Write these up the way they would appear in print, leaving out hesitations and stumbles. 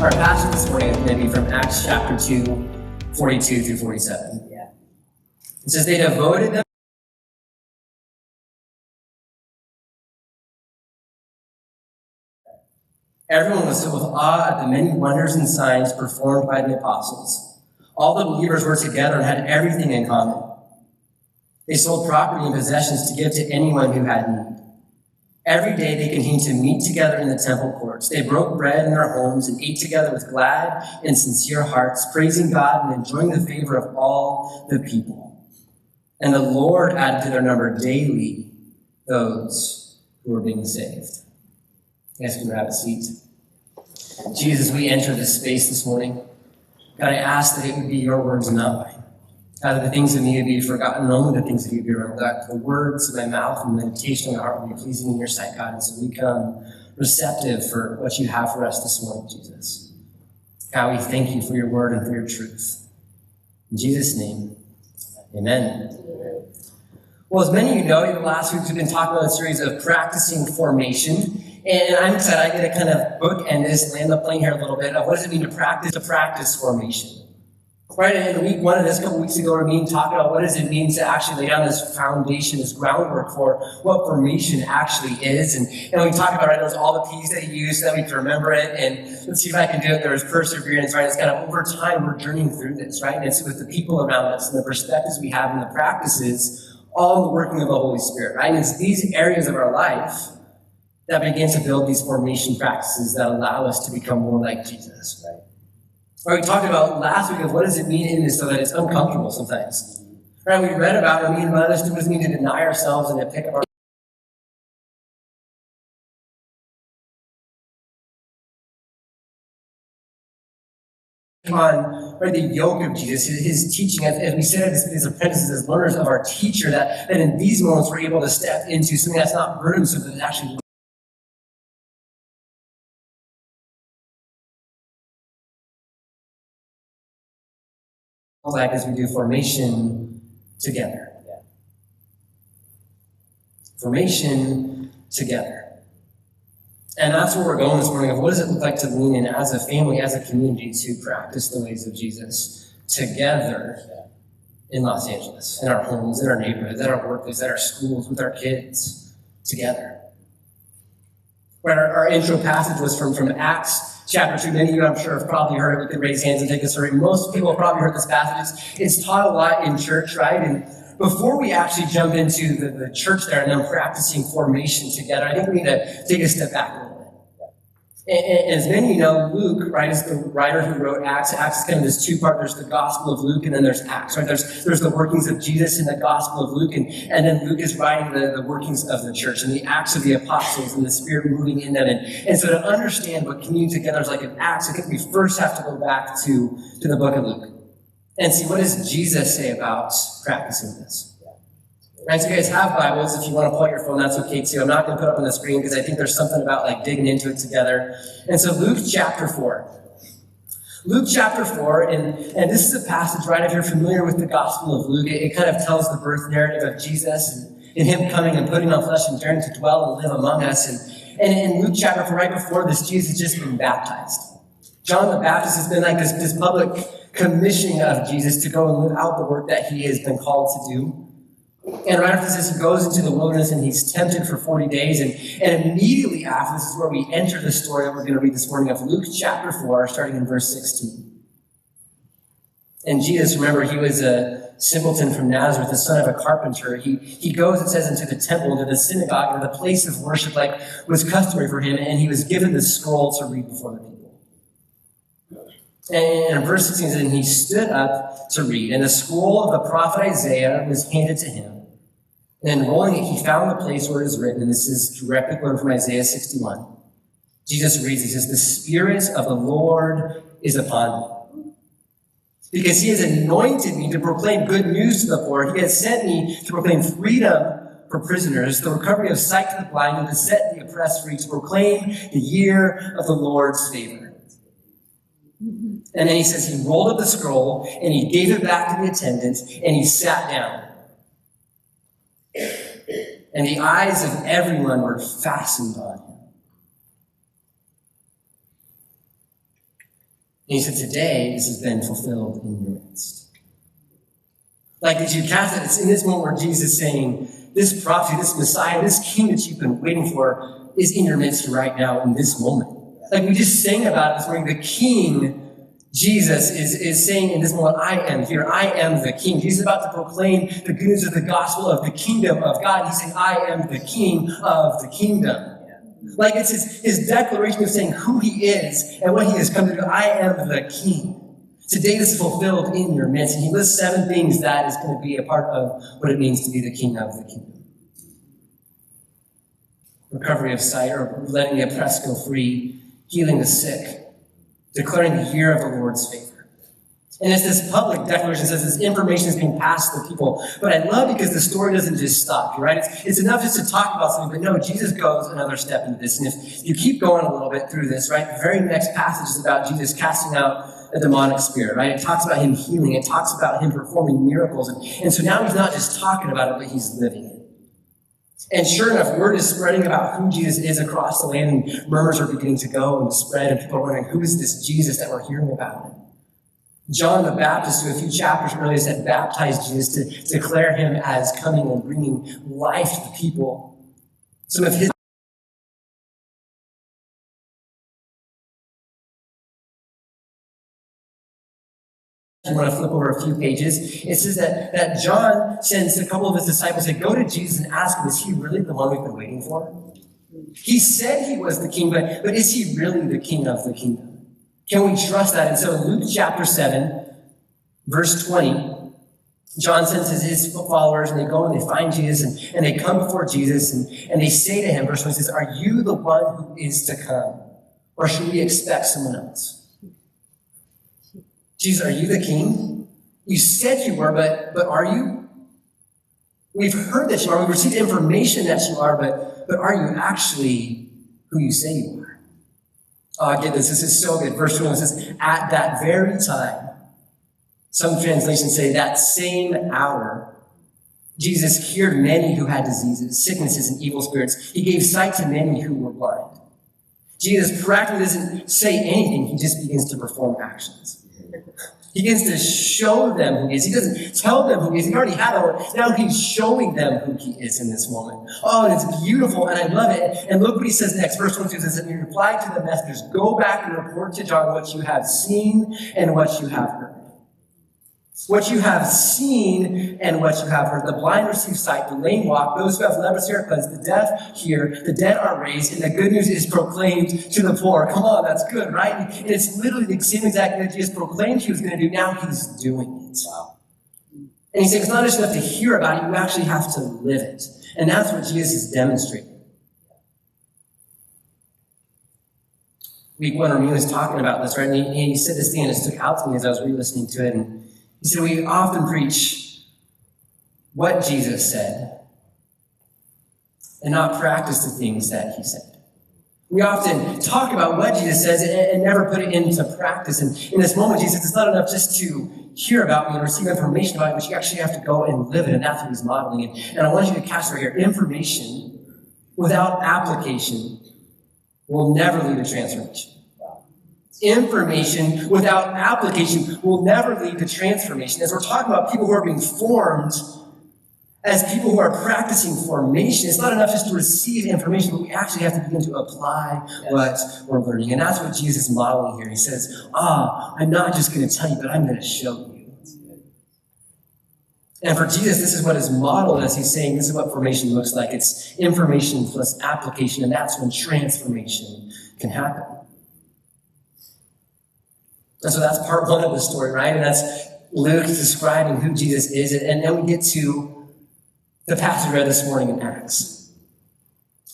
Our passage this morning is going to be from Acts chapter 2, 42 through 47. Yeah. It says, they devoted them. Everyone was filled with awe at the many wonders and signs performed by the apostles. All the believers were together and had everything in common. They sold property and possessions to give to anyone who had need. Every day they continued to meet together in the temple courts. They broke bread in their homes and ate together with glad and sincere hearts, praising God and enjoying the favor of all the people. And the Lord added to their number daily those who were being saved. You guys can grab a seat. Jesus, we enter this space this morning. God, I ask that it would be your words and not mine. God, the things that need to be forgotten, only the things that need to be remembered. God, the words of my mouth and the meditation of my heart will be pleasing in your sight, God. And so we come receptive for what you have for us this morning, Jesus. God, we thank you for your word and for your truth. In Jesus' name, amen. Well, as many of you know, in the last weeks we've been talking about a series of practicing formation. And I'm excited I get to kind of bookend this, land the plane here a little bit of what does it mean to practice formation. Right, and in week one of this, a couple weeks ago, we're talking about what does it mean to actually lay down this foundation, this groundwork for what formation actually is. And we talked about, right, there's all the P's that you use so that we can remember it. And let's see if I can do it. There's perseverance, right? It's kind of over time we're journeying through this, right? And it's with the people around us and the perspectives we have and the practices, all in the working of the Holy Spirit, right? And it's these areas of our life that begin to build these formation practices that allow us to become more like Jesus, right? Or we talked about last week of what does it mean in this so that it's uncomfortable sometimes. Right? We read about it, what does it mean to deny ourselves and to pick up our on, right, the yoke of Jesus, his teaching, as we said, as apprentices, as learners of our teacher, that in these moments we're able to step into something that's not burdensome, but actually like as we do formation together. Yeah. Formation together. And that's where we're going this morning of what does it look like to lean in as a family, as a community, to practice the ways of Jesus together in Los Angeles, in our homes, in our neighborhoods, at our workplaces, at our schools, with our kids, together. Right, our intro passage was from Acts chapter 2. Many of you, I'm sure, have probably heard it. You could raise hands and take a survey. Most people have probably heard this passage. It's taught a lot in church, right? And before we actually jump into the church there and then practicing formation together, I think we need to take a step back a little bit. And as many of you know, Luke, right, is the writer who wrote Acts. Acts is kind of this two-part. There's the Gospel of Luke, and then there's Acts, right? There's the workings of Jesus in the Gospel of Luke, and then Luke is writing the workings of the church and the Acts of the apostles and the Spirit moving in them. And so to understand what communion together is like in Acts, I think we first have to go back to the book of Luke and see what does Jesus say about practicing this. Right, so you guys have Bibles. If you want to pull out your phone, that's okay too. I'm not going to put it up on the screen because I think there's something about like digging into it together. And so Luke chapter 4. Luke chapter 4, and this is a passage, right, if you're familiar with the Gospel of Luke, it kind of tells the birth narrative of Jesus and him coming and putting on flesh and daring to dwell and live among us. And in Luke chapter 4, right before this, Jesus has just been baptized. John the Baptist has been like this public commissioning of Jesus to go and live out the work that he has been called to do. And right after this, he goes into the wilderness and he's tempted for 40 days. And immediately after, this is where we enter the story that we're going to read this morning of Luke chapter 4, starting in verse 16. And Jesus, remember, he was a simpleton from Nazareth, the son of a carpenter. He goes, it says, into the temple, into the synagogue, into the place of worship like was customary for him. And he was given the scroll to read before the people. And in verse 16 it says, and he stood up to read. And the scroll of the prophet Isaiah was handed to him. And unrolling it, he found the place where it is written, and this is directly quoted from Isaiah 61. Jesus reads, he says, the Spirit of the Lord is upon me, because he has anointed me to proclaim good news to the poor. He has sent me to proclaim freedom for prisoners, the recovery of sight to the blind, and to set the oppressed free, to proclaim the year of the Lord's favor. And then he says he rolled up the scroll, and he gave it back to the attendant, and he sat down. And the eyes of everyone were fastened on him. And he said, today this has been fulfilled in your midst. Like did you catch it? It's in this moment where Jesus is saying, this prophecy, this Messiah, this king that you've been waiting for is in your midst right now in this moment. Like we just sang about it this morning, the king, Jesus, is saying in this moment, I am here. I am the king. Jesus is about to proclaim the good news of the gospel of the kingdom of God. He's saying, I am the king of the kingdom. Like it's his declaration of saying who he is and what he has come to do. I am the king. Today this is fulfilled in your midst. And he lists 7 things that is going to be a part of what it means to be the king of the kingdom. Recovery of sight, or letting the oppressed go free, healing the sick, declaring the year of the Lord's favor. And it's this public declaration that says this information is being passed to the people. But I love because the story doesn't just stop, right? It's enough just to talk about something, but no, Jesus goes another step into this. And if you keep going a little bit through this, right, the very next passage is about Jesus casting out a demonic spirit, right? It talks about him healing. It talks about him performing miracles. And so now he's not just talking about it, but he's living it. And sure enough, word is spreading about who Jesus is across the land, and murmurs are beginning to go and spread, and people are wondering, who is this Jesus that we're hearing about? John the Baptist, who a few chapters earlier said baptized Jesus to declare him as coming and bringing life to the people. Some of his If you want to flip over a few pages, it says that John sends a couple of his disciples to go to Jesus and ask him, is he really the one we've been waiting for? He said he was the king, but is he really the king of the kingdom? Can we trust that? And so in Luke chapter 7, verse 20, John sends his followers, and they go and they find Jesus, and they come before Jesus, and they say to him, verse 20 says, are you the one who is to come? Or should we expect someone else? Jesus, are you the king? You said you were, but are you? We've heard that you are. We've received information that you are, but are you actually who you say you are? Oh, get this. This is so good. Verse 21 says, at that very time, some translations say that same hour, Jesus cured many who had diseases, sicknesses, and evil spirits. He gave sight to many who were blind. Jesus practically doesn't say anything. He just begins to perform actions. He begins to show them who he is. He doesn't tell them who he is. He already had it. Now he's showing them who he is in this moment. Oh, and it's beautiful, and I love it. And look what he says next. Verse 22 says, and he replied to the messengers, go back and report to John what you have seen and what you have heard. What you have seen and what you have heard. The blind receive sight, the lame walk, those who have leprosy are cleansed, the deaf hear, the dead are raised, and the good news is proclaimed to the poor. Come on, that's good, right? And it's literally the same exact thing that Jesus proclaimed he was going to do. Now he's doing it. Wow. And he's saying it's not just enough to hear about it, you actually have to live it. And that's what Jesus is demonstrating. Week 1, Ramil was talking about this, right? And he said this thing, and it stuck out to me as I was re-listening to it. And he said, we often preach what Jesus said and not practice the things that he said. We often talk about what Jesus says and never put it into practice. And in this moment, Jesus says, it's not enough just to hear about me and receive information about it, but you actually have to go and live it, and that's what he's modeling. And I want you to catch right here, information without application will never lead to transformation. Information without application will never lead to transformation. As we're talking about people who are being formed as people who are practicing formation, it's not enough just to receive information, but we actually have to begin to apply what we're learning. And that's what Jesus is modeling here. He says, I'm not just going to tell you, but I'm going to show you. And for Jesus, this is what is modeled as he's saying, this is what formation looks like. It's information plus application, and that's when transformation can happen. And so that's part 1 of the story, right? And that's Luke describing who Jesus is. And then we get to the passage we read this morning in Acts.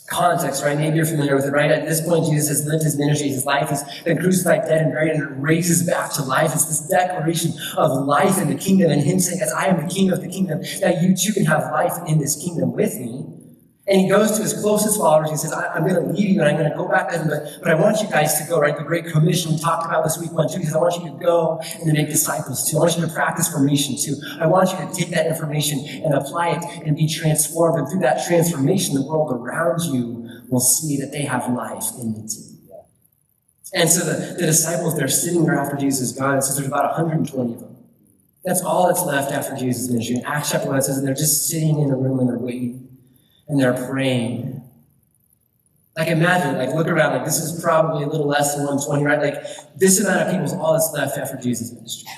Context, right? Maybe you're familiar with it, right? At this point, Jesus has lived his ministry, his life has been crucified, dead, and buried, and raises back to life. It's this declaration of life in the kingdom, and him saying, as I am the king of the kingdom, that you too can have life in this kingdom with me. And he goes to his closest followers. He says, I'm going to leave you, and I'm going to go back to heaven, but I want you guys to go, right? The Great Commission we talked about this week 1, 2. He says, I want you to go and to make disciples too. I want you to practice formation too. I want you to take that information and apply it and be transformed. And through that transformation, the world around you will see that they have life in me too. And so the disciples, they're sitting there after Jesus is gone. It says there's about 120 of them. That's all that's left after Jesus' ministry. In Acts chapter 1, it says that they're just sitting in a room and they're waiting. And they're praying. Like imagine, like look around, like this is probably a little less than 120, right? Like this amount of people is all that's left after Jesus' ministry.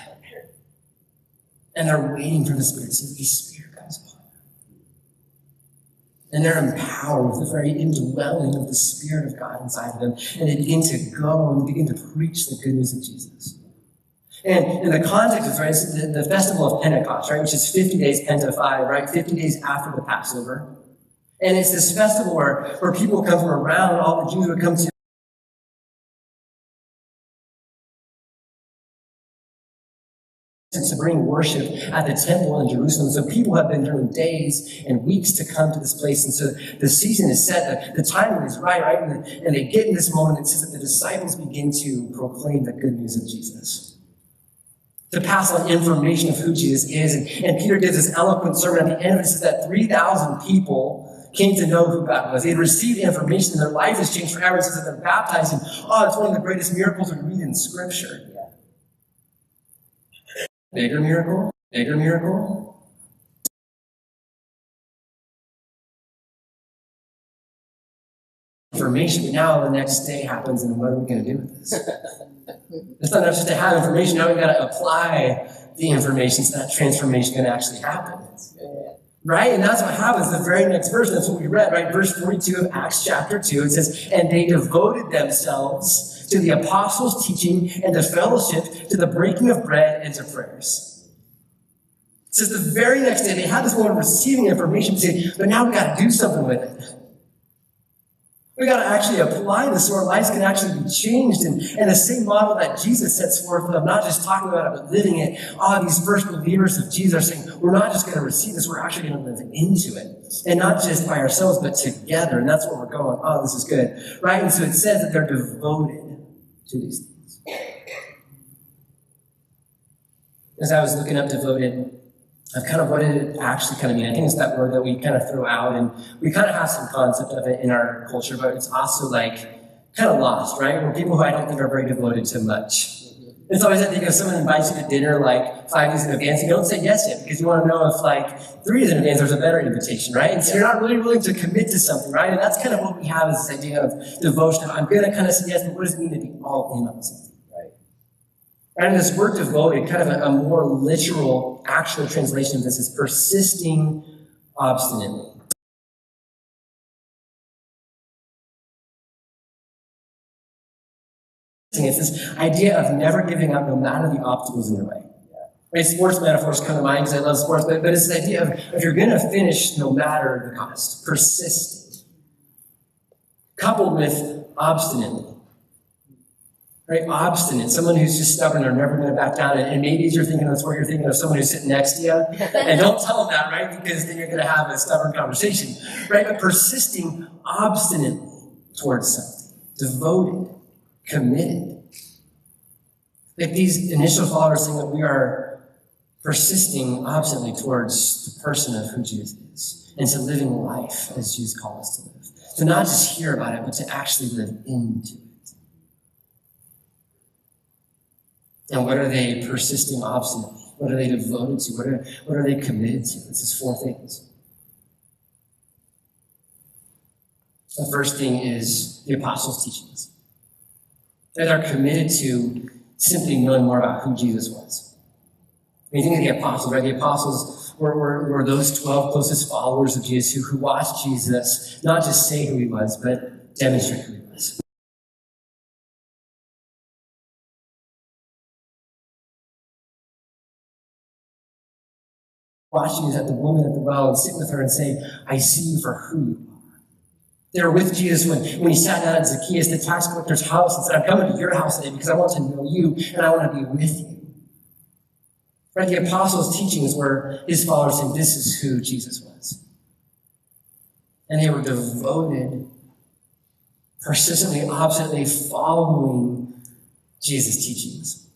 And they're waiting for the Spirit. So the Spirit comes upon them. And they're empowered with the very indwelling of the Spirit of God inside of them. And they begin to go and begin to preach the good news of Jesus. And in the context of, right, it's the festival of Pentecost, right, which is 50 days Penta 5, right, 50 days after the Passover. And it's this festival where people come from around, all the Jews would come to bring worship at the temple in Jerusalem. So people have been during days and weeks to come to this place. And so the season is set, the timing is right? And they get in this moment, it says that the disciples begin to proclaim the good news of Jesus, to pass on information of who Jesus is. And Peter gives this eloquent sermon at the end of it. It says that 3,000 people came to know who God was. They had received information and their life has changed forever. It says that they're baptized. And, it's one of the greatest miracles we read in Scripture. Bigger miracle, bigger miracle. Information, but now the next day happens, and what are we going to do with this? It's not enough just to have information. Now we've got to apply the information so that transformation can actually happen. Right? And that's what happens. The very next verse, that's what we read, right? Verse 42 of Acts chapter 2, it says, and they devoted themselves to the apostles' teaching and to fellowship, to the breaking of bread and to prayers. It says the very next day, they had this moment of receiving information, but now we got to do something with it. We got to actually apply this so our lives can actually be changed. And the same model that Jesus sets forth of not just talking about it, but living it. These first believers of Jesus are saying, we're not just going to receive this, we're actually going to live into it. And not just by ourselves, but together. And that's where we're going. This is good. Right? And so it says that they're devoted to these things. As I was looking up devoted, of kind of what it actually kind of mean. I think it's that word that we kind of throw out, and we kind of have some concept of it in our culture, but it's also like kind of lost, right? We're people who I don't think are very devoted to much. It's always that thing if someone invites you to dinner like 5 days in advance, you don't say yes yet because you want to know if like 3 days in advance there's a better invitation, right? And so you're not really willing to commit to something, right? And that's kind of what we have is this idea of devotion. I'm going to kind of say yes, but what does it mean to be all in on something? And this word devoted, kind of a more literal, actual translation of this is persisting obstinately. It's this idea of never giving up no matter the obstacles in your way. Right? Sports metaphors come to mind because I love sports, but it's this idea of if you're going to finish no matter the cost, persisting, coupled with obstinately. Right? Obstinate, someone who's just stubborn, they're never going to back down. And maybe as you're thinking of this word, you're thinking of someone who's sitting next to you. And don't tell them that, right? Because then you're going to have a stubborn conversation. Right? But persisting obstinately towards something. Devoted. Committed. Like these initial followers saying that we are persisting obstinately towards the person of who Jesus is. And to living life as Jesus called us to live. To not just hear about it, but to actually live into it. And what are they persisting obstinately? What are they devoted to? What are they committed to? It's just 4 things. The first thing is the apostles' teachings. That are committed to simply knowing more about who Jesus was. When you think of the apostles, right? The apostles were those 12 closest followers of Jesus who watched Jesus not just say who he was, but demonstrate who he was. Watching is at the woman at the well and sit with her and say, I see you for who you are. They were with Jesus when he sat down at Zacchaeus, the tax collector's house, and said, I'm coming to your house today because I want to know you and I want to be with you. Right? The apostles' teachings were his followers saying, this is who Jesus was. And they were devoted, persistently, obstinately following Jesus' teachings.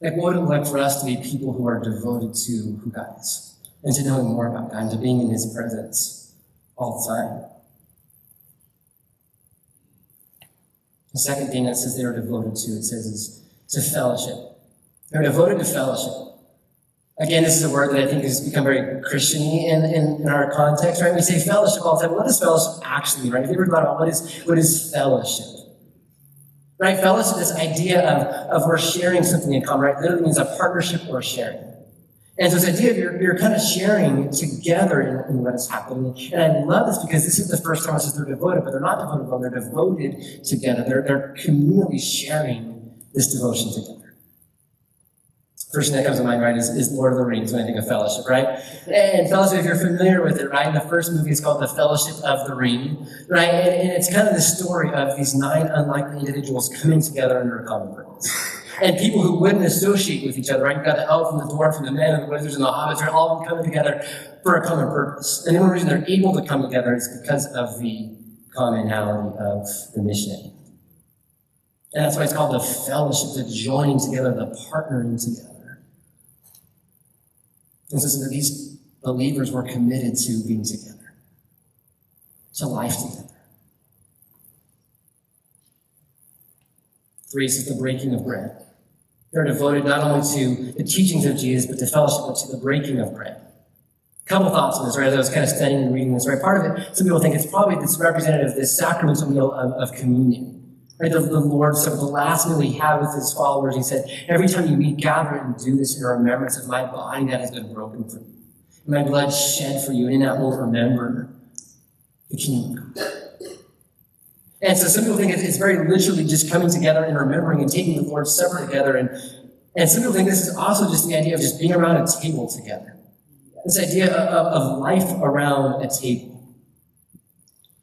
Like, what would it look like for us to be people who are devoted to who God is and to knowing more about God and to being in his presence all the time? The second thing that says they are devoted to, it says, is to fellowship. They're devoted to fellowship. Again, this is a word that I think has become very Christian-y in our context, right? We say fellowship all the time. What does fellowship actually mean, right? Have you ever thought about what is fellowship? Right? Fellowship, this idea of we're sharing something in common, right? Literally means a partnership or a sharing. And so this idea of you're kind of sharing together in what is happening. And I love this because this is the first time it says they're devoted, but they're not devoted alone, they're devoted together. They're communally sharing this devotion together. First thing that comes to mind, right, is Lord of the Rings when I think of fellowship, right? And fellowship, if you're familiar with it, right, the first movie is called The Fellowship of the Ring, right? And it's kind of the story of these 9 unlikely individuals coming together under a common purpose. And people who wouldn't associate with each other, right? You've got the elf and the dwarf and the men and the wizards and the hobbits, are all coming together for a common purpose. And the only reason they're able to come together is because of the commonality of the mission. And that's why it's called the fellowship, the joining together, the partnering together. And so that these believers were committed to being together, to life together. 3 is the breaking of bread. They're devoted not only to the teachings of Jesus, but to fellowship, but to the breaking of bread. A couple thoughts on this, right? As I was kind of studying and reading this, right? Part of it, some people think it's probably this representative of this sacramental meal of communion. Right, the Lord's Supper, the last meal he had with his followers, he said, every time you meet, gather and do this in remembrance of my body that has been broken for you, and my blood shed for you, and in that we'll remember the kingdom of God. And so some people think it's very literally just coming together and remembering and taking the Lord's Supper together, and some people think this is also just the idea of just being around a table together. This idea of life around a table.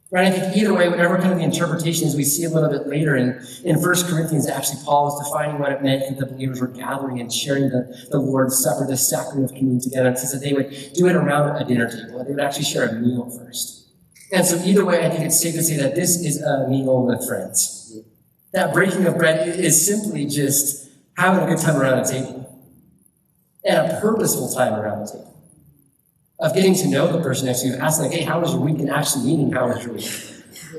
Right, I think either way, whatever kind of the interpretation is, we see a little bit later in 1 Corinthians, actually, Paul is defining what it meant that the believers were gathering and sharing the Lord's Supper, the sacrament of communion together. It says that they would do it around a dinner table. They would actually share a meal first. And so either way, I think it's safe to say that this is a meal with friends. That breaking of bread is simply just having a good time around a table. And a purposeful time around the table. Of getting to know the person next to you, asking like, hey, how was your week? And actually meaning, how was your week?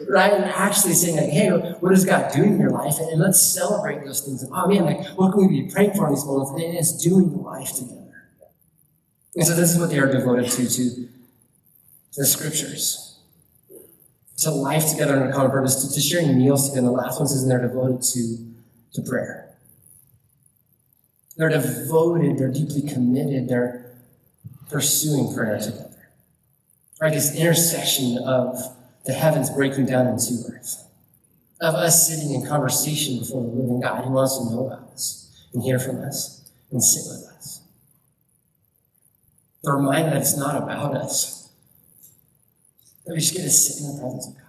Right? And actually saying like, hey, what is God doing in your life? And let's celebrate those things. And oh man, like, what can we be praying for in these moments? And it's doing life together. And so this is what they are devoted to the scriptures. To life together in a common purpose, to sharing meals together. And the last one says they're devoted to prayer. They're devoted, they're deeply committed, they're pursuing prayer together. Right? This intersection of the heavens breaking down into earth. Of us sitting in conversation before the living God who wants to know about us and hear from us and sit with us. The reminder that it's not about us. That we just get to sit in the presence of God.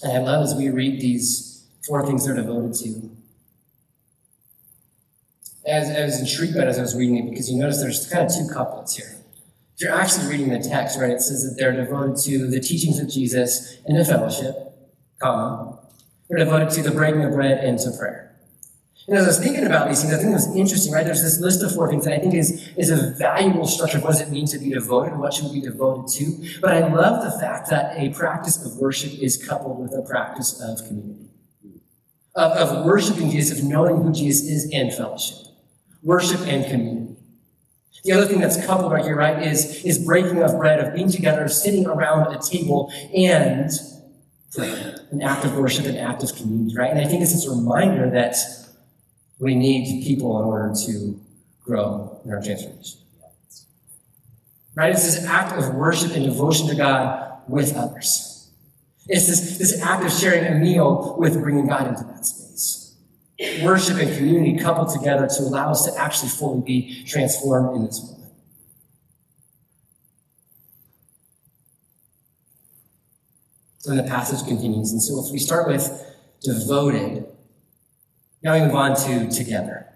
And I love as we read these 4 things they're devoted to. I was intrigued by it as I was reading it because you notice there's kind of 2 couplets here. If you're actually reading the text, right, it says that they're devoted to the teachings of Jesus and to fellowship, comma. They're devoted to the breaking of bread and to prayer. And as I was thinking about these things, I think it was interesting, right? There's this list of 4 things that I think is a valuable structure of what does it mean to be devoted and what should we be devoted to. But I love the fact that a practice of worship is coupled with a practice of community. Of worshiping Jesus, of knowing who Jesus is and fellowship. Worship and community. The other thing that's coupled right here, right, is breaking of bread, of being together, of sitting around a table, and prayer. An act of worship, an act of community, right? And I think it's this reminder that we need people in order to grow in our transformation. Right? It's this act of worship and devotion to God with others. It's this act of sharing a meal with bringing God into that space. Worship and community coupled together to allow us to actually fully be transformed in this moment. And the passage continues. And so if we start with devoted, now we move on to together.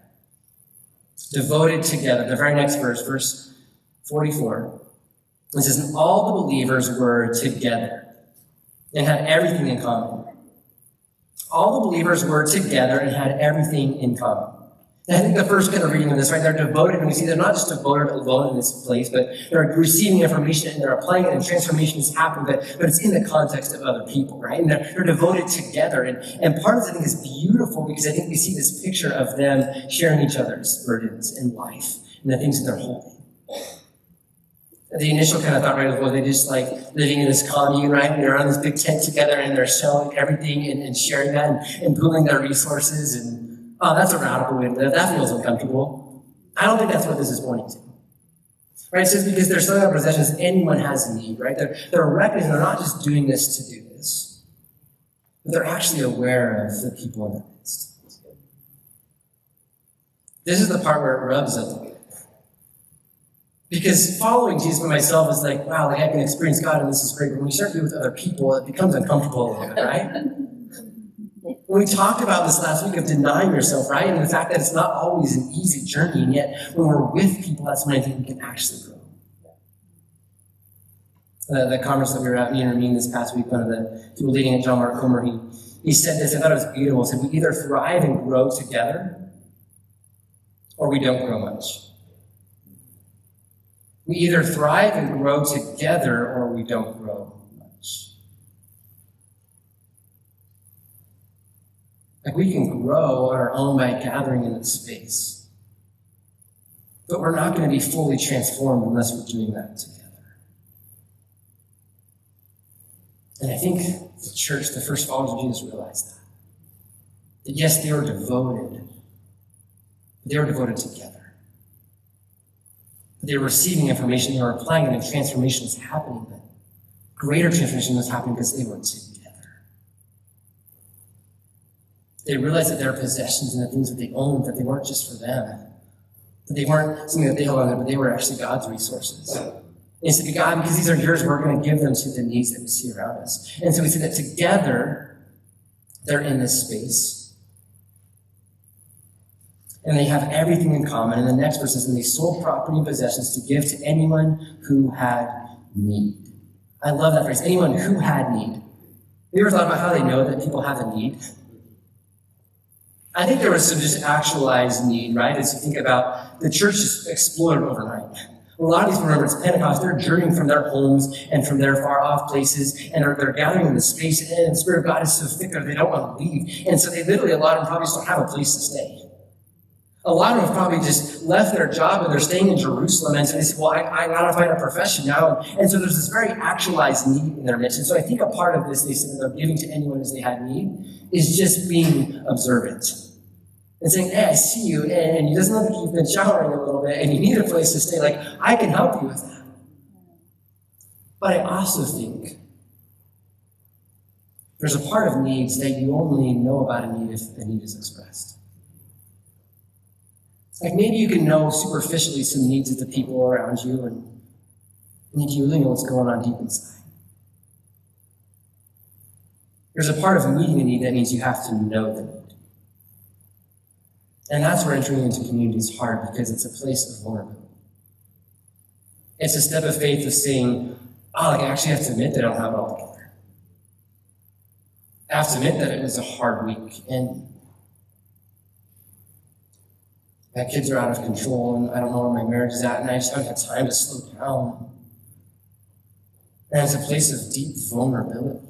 Devoted together. The very next verse, verse 44. It says, and all the believers were together and had everything in common. All the believers were together and had everything in common. And I think the first kind of reading of this, right, they're devoted, and we see they're not just devoted alone in this place, but they're receiving information and they're applying it, and transformation is happening, but it's in the context of other people, right? And they're devoted together. And part of this, I think, is beautiful because I think we see this picture of them sharing each other's burdens in life and the things that they're holding. The initial kind of thought, right, was they just like living in this commune, right? And they're on this big tent together and they're selling everything and sharing that and pooling their resources. And oh, that's a radical way to live. That feels uncomfortable. I don't think that's what this is pointing to. Right? It says because they're selling out possessions, anyone has need, right? They're recognizing they're not just doing this to do this, but they're actually aware of the people in their midst. This is the part where it rubs up. Because following Jesus by myself is like, wow, like I can experience God and this is great. But when you start to do it with other people, it becomes uncomfortable a little bit, right? When we talked about this last week of denying yourself, right? And the fact that it's not always an easy journey, and yet when we're with people, that's when I think we can actually grow. The conference that we were at, me and Ramin, this past week, one of the people leading it, John Mark Comer, he said this, I thought it was beautiful. He said, we either thrive and grow together, or we don't grow much. We either thrive and grow together or we don't grow much. Like we can grow on our own by gathering in this space. But we're not going to be fully transformed unless we're doing that together. And I think the church, the first followers of Jesus, realized that. That yes, they were devoted. But they were devoted together. They were receiving information, they were applying it, and transformation was happening. But greater transformation was happening because they were together. They realized that their possessions and the things that they owned, that they weren't just for them. That they weren't something that they held on to, but they were actually God's resources. And he said, God, because these are yours, we're going to give them to the needs that we see around us. And so we see that together, they're in this space. And they have everything in common. And the next verse says, and they sold property and possessions to give to anyone who had need. I love that phrase, anyone who had need. Have you ever thought about how they know that people have a need? I think there was some just actualized need, right? As you think about the church just exploded overnight. A lot of these, remember, it's Pentecost, they're journeying from their homes and from their far off places, and they're gathering in the space, and the Spirit of God is so thick there, they don't want to leave. And so they literally, a lot of them probably just don't have a place to stay. A lot of them have probably just left their job and they're staying in Jerusalem. And so they say, well, I got to find a profession now. And so there's this very actualized need in their midst. And so I think a part of this, they said that they're giving to anyone as they had need, is just being observant. And saying, hey, I see you, and it doesn't look like you've been showering a little bit, and you need a place to stay. Like, I can help you with that. But I also think there's a part of needs that you only know about a need if the need is expressed. Like maybe you can know superficially some needs of the people around you, and you really know what's going on deep inside. There's a part of meeting a need that means you have to know the need. And that's where entering into community is hard, because it's a place of vulnerability. It's a step of faith of saying, oh, like I actually have to admit that I don't have it all together. I have to admit that it was a hard week, and my kids are out of control, and I don't know where my marriage is at, and I just haven't had time to slow down. And it's a place of deep vulnerability.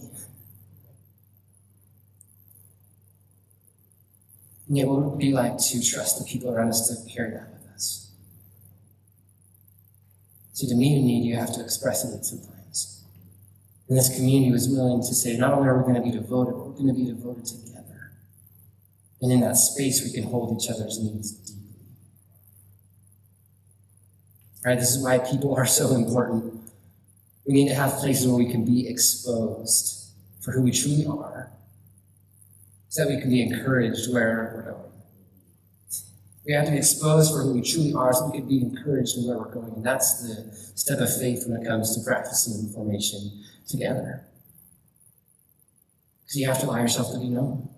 And yet, what would it be like to trust the people around us to carry that with us? See, to meet a need, you have to express it sometimes. And this community was willing to say, not only are we going to be devoted, but we're going to be devoted together. And in that space, we can hold each other's needs deeply. Right? This is why people are so important. We need to have places where we can be exposed for who we truly are, so that we can be encouraged where we're going. We have to be exposed for who we truly are, so we can be encouraged in where we're going. And that's the step of faith when it comes to practicing formation together. Because you have to allow yourself to be known.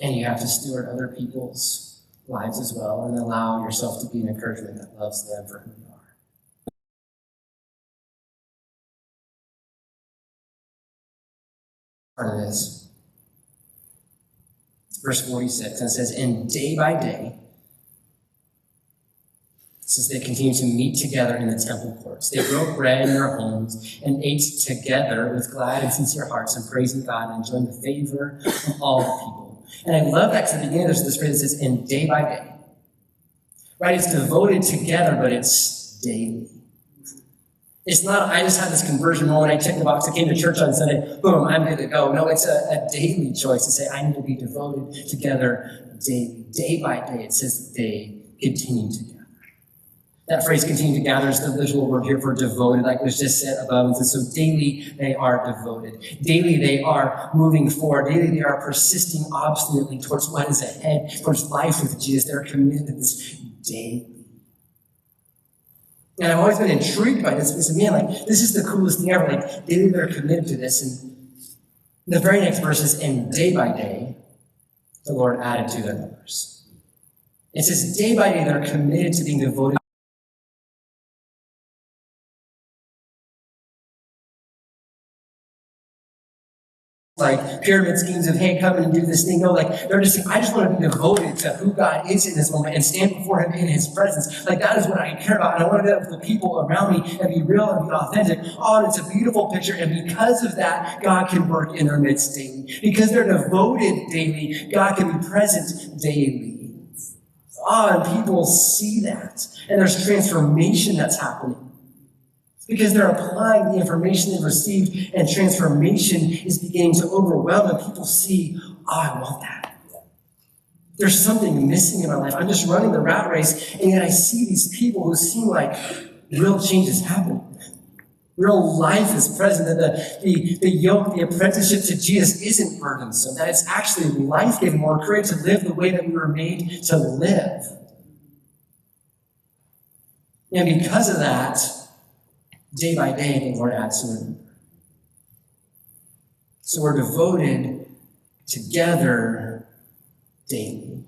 And you have to steward other people's lives as well, and allow yourself to be an encouragement that loves them for who you are. Part of this Verse 46, and it says, and day by day, it says they continued to meet together in the temple courts. They broke bread in their homes and ate together with glad and sincere hearts and praising God and enjoying the favor of all the people. And I love that because at the beginning there's this phrase that says, and day by day. Right? It's devoted together, but it's daily. It's not, I just had this conversion moment, I checked the box, I came to church on Sunday, boom, I'm good to go. No, it's a daily choice to say, I need to be devoted together daily. Day by day, it says they continue to gather. That phrase, continue to gather, is the visual word here for devoted, like was just said above. And so daily, they are devoted. Daily, they are moving forward. Daily, they are persisting obstinately towards what is ahead, towards life with Jesus. They're committed to this daily. And I've always been intrigued by this. Because, man, like, this is the coolest thing ever. Like, daily, they're committed to this. And the very next verse is, and day by day, the Lord added to their numbers. It says, day by day, they're committed to being devoted. Like pyramid schemes of, hey, come and do this thing. No, like they're just saying, I just want to be devoted to who God is in this moment and stand before him in his presence. Like that is what I care about. And I want to do that with the people around me and be real and be authentic. Oh, and it's a beautiful picture. And because of that, God can work in their midst daily. Because they're devoted daily, God can be present daily. Oh, and people see that. And there's transformation that's happening. Because they're applying the information they've received, and transformation is beginning to overwhelm them. People see, oh, I want that. There's something missing in my life. I'm just running the rat race, and yet I see these people who seem like real change is happening. Real life is present, that the yoke, the apprenticeship to Jesus isn't burdensome, that it's actually life-giving. We're created to live the way that we were made to live. And because of that, day by day, the Lord adds to it. So we're devoted together daily.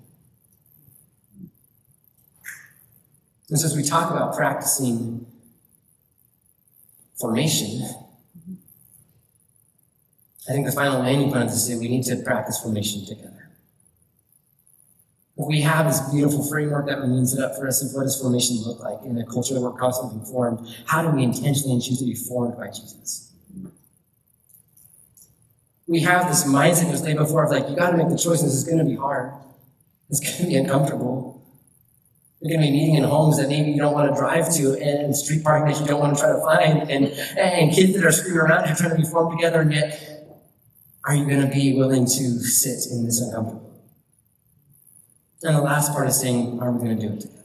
And so as we talk about practicing formation, I think the final landing point is to say we need to practice formation together. We have this beautiful framework that remains it up for us of what does formation look like in a culture that we're constantly being formed. How do we intentionally and choose to be formed by Jesus? We have this mindset that was laid before of like, you got to make the choices. It's going to be hard. It's going to be uncomfortable. You're going to be meeting in homes that maybe you don't want to drive to, and street parking that you don't want to try to find, and kids that are screaming around and trying to be formed together, and yet, are you going to be willing to sit in this uncomfortable? And the last part is saying, are we going to do it together?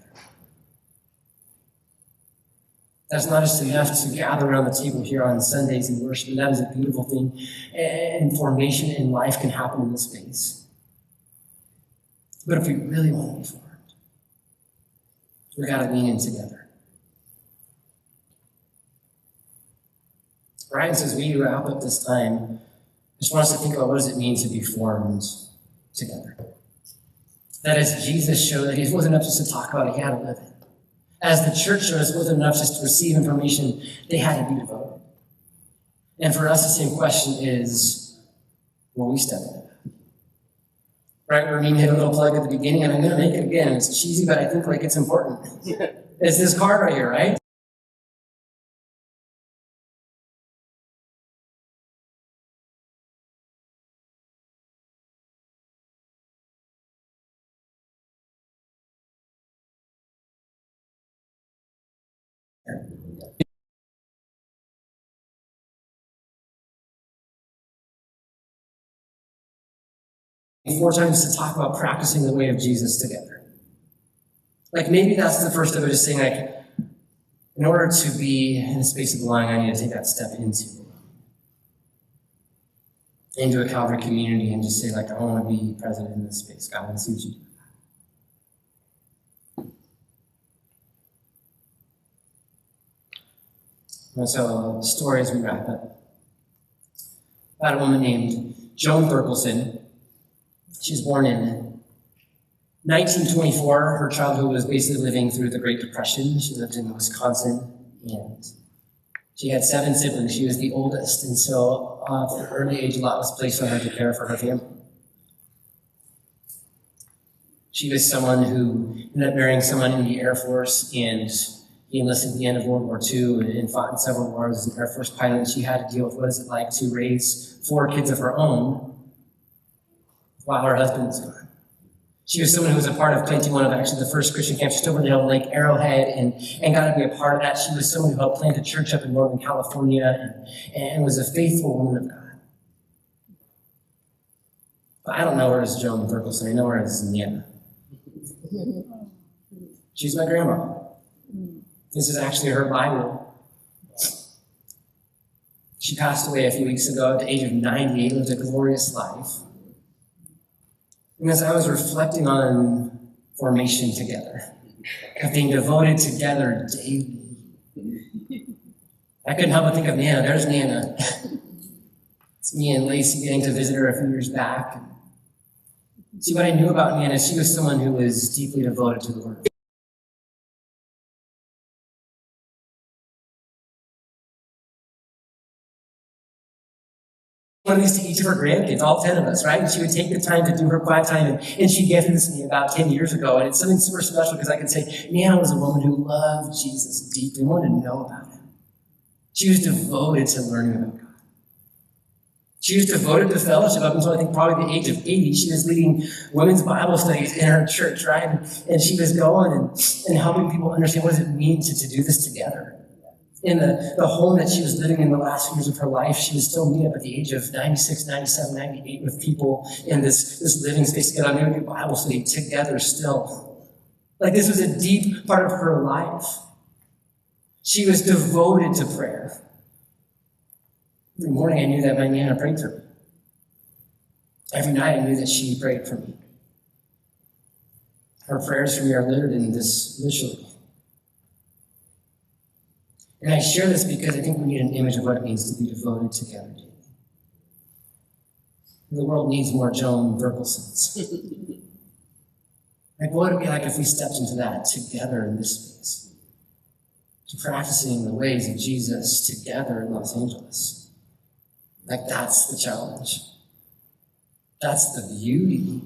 That's not just enough to gather around the table here on Sundays and worship, and that is a beautiful thing. And formation in life can happen in this space. But if we really want to be formed, we got to lean in together. Ryan says we wrap up this time. I just want us to think about what does it mean to be formed together. That as Jesus showed that it wasn't enough just to talk about it, he had to live it. As the church showed us, it wasn't enough just to receive information, they had to be devoted. And for us, the same question is, will we step in it? Right, Ramin hit a little plug at the beginning, and I'm going to make it again. It's cheesy, but I think like it's important. It's this card right here, right? Four times to talk about practicing the way of Jesus together. Like maybe that's the first of it, just saying like, in order to be in a space of belonging, I need to take that step into a Calvary community and just say like, I want to be present in this space. God, I want to see what you do. And so, story as we wrap up. About a woman named Joan Thurkelson. She was born in 1924. Her childhood was basically living through the Great Depression. She lived in Wisconsin, and she had 7 siblings. She was the oldest, and so at an early age, a lot was placed on her to care for her family. She was someone who ended up marrying someone in the Air Force, and he enlisted at the end of World War II and fought in several wars as an Air Force pilot. And she had to deal with what is it like to raise 4 kids of her own while her husband was gone. She was someone who was a part of planting one of actually the first Christian camps just over the hill in Lake Arrowhead and got to be a part of that. She was someone who helped plant a church up in Northern California and was a faithful woman of God. But I don't know her as Joan Berkelson. I know her as Nana. She's my grandma. This is actually her Bible. She passed away a few weeks ago at the age of 98, lived a glorious life. And as I was reflecting on formation together, of being devoted together daily, I couldn't help but think of Nana. There's Nana. It's me and Lacey getting to visit her a few years back. See, what I knew about Nana, she was someone who was deeply devoted to the Lord. One of these to each of her grandkids, all 10 of us, right? And she would take the time to do her quiet time, and she gifted this to me about 10 years ago, and it's something super special because I can say, Nana was a woman who loved Jesus deeply, wanted to know about him. She was devoted to learning about God. She was devoted to fellowship up until I think probably the age of 80. She was leading women's Bible studies in her church, right? And she was going and helping people understand what does it mean to do this together. In the home that she was living in the last few years of her life, she would still meet up at the age of 96, 97, 98 with people in this living space together. They would do Bible study together still. Like this was a deep part of her life. She was devoted to prayer. Every morning I knew that my Nana prayed for me. Every night I knew that she prayed for me. Her prayers for me are littered in this liturgy. And I share this because I think we need an image of what it means to be devoted together. The world needs more Joan Berkelsons. Like, what would it be like if we stepped into that together in this space? To practicing the ways of Jesus together in Los Angeles. Like, that's the challenge. That's the beauty.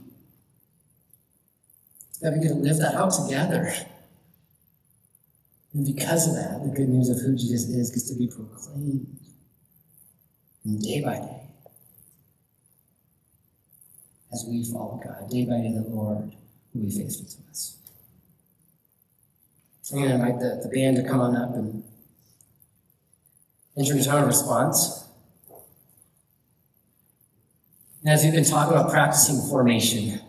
That we get to live that out together. And because of that, the good news of who Jesus is gets to be proclaimed. And day by day, as we follow God, day by day the Lord will be faithful to us. So I'm going to invite the band to come on up and introduce our response. And as we've been talking about practicing formation,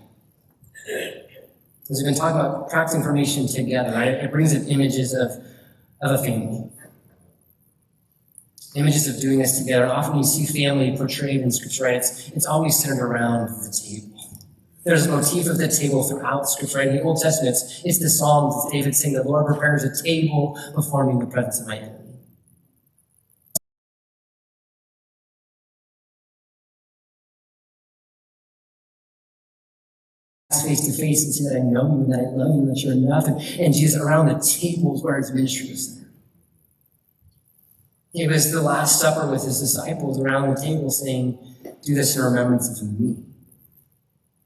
as we've been talking about practicing formation together, right? It brings up images of a family. Images of doing this together. Often you see family portrayed in Scripture, right? It's always centered around the table. There's a motif of the table throughout Scripture, right? In the Old Testament, it's the Psalms, it's David saying, the Lord prepares a table before me in the presence of my enemy. Face to face and say that I know you and that I love you and that you're enough. And Jesus around the tables where his ministry was there. It was the Last Supper with his disciples around the table saying, do this in remembrance of me.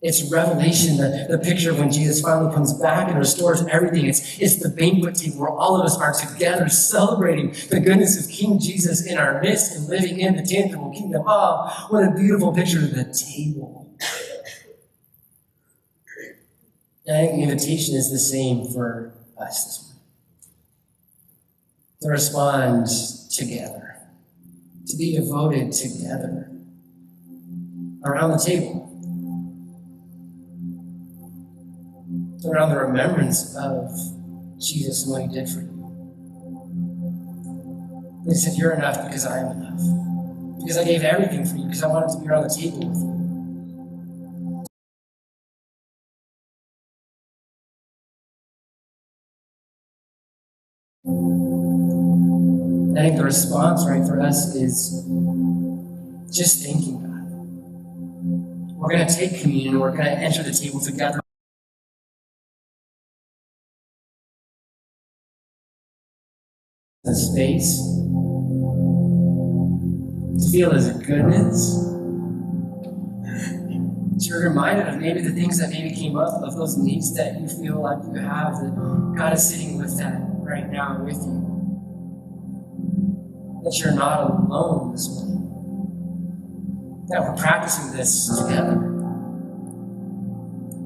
It's Revelation, the picture of when Jesus finally comes back and restores everything. It's the banquet table where all of us are together celebrating the goodness of King Jesus in our midst and living in the tangible kingdom. Oh, what a beautiful picture of the table. And I think the invitation is the same for us this morning. To respond together. To be devoted together. Around the table. Around the remembrance of Jesus and what he did for you. He said, you're enough because I am enough. Because I gave everything for you, because I wanted to be around the table with you. I think the response, right, for us is just thanking God. We're going to take communion. We're going to enter the table together. The space to feel his goodness, That you're reminded of maybe the things that maybe came up, of those needs that you feel like you have, that God is sitting with that right now with you. That you're not alone this morning. That we're practicing this together.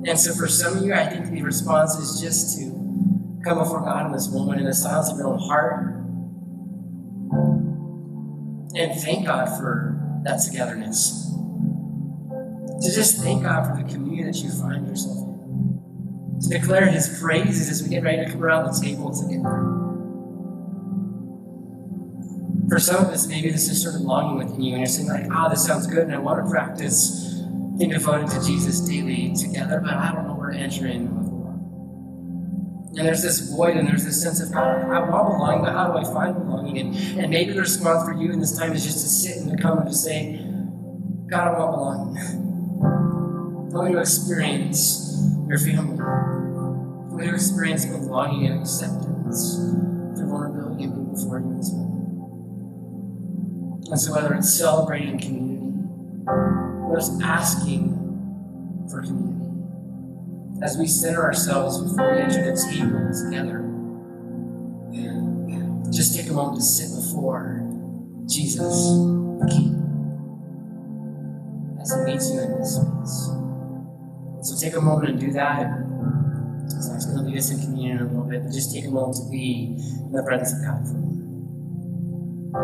And so for some of you, I think the response is just to come before God in this moment in the silence of your own heart and thank God for that togetherness. To just thank God for the community that you find yourself in. To declare His praises as we get ready to come around the table together. For some of us, maybe this is sort of longing within you, and you're saying like, this sounds good, and I want to practice being devoted to Jesus daily together, but I don't know where to enter in with belonging. And there's this void, and there's this sense of, God, I want belonging, but how do I find belonging? And maybe the response for you in this time is just to sit and to come and to say, God, I want belonging. I want you to experience your family. I want you to experience belonging and acceptance through vulnerability and being before you this morning. And so whether it's celebrating community or just asking for community, as we center ourselves before we enter the table together, just take a moment to sit before Jesus, the King, as He meets you in this space. So take a moment and do that. So I'm going to lead us in communion in a little bit, but just take a moment to be in the presence of God for a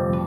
moment.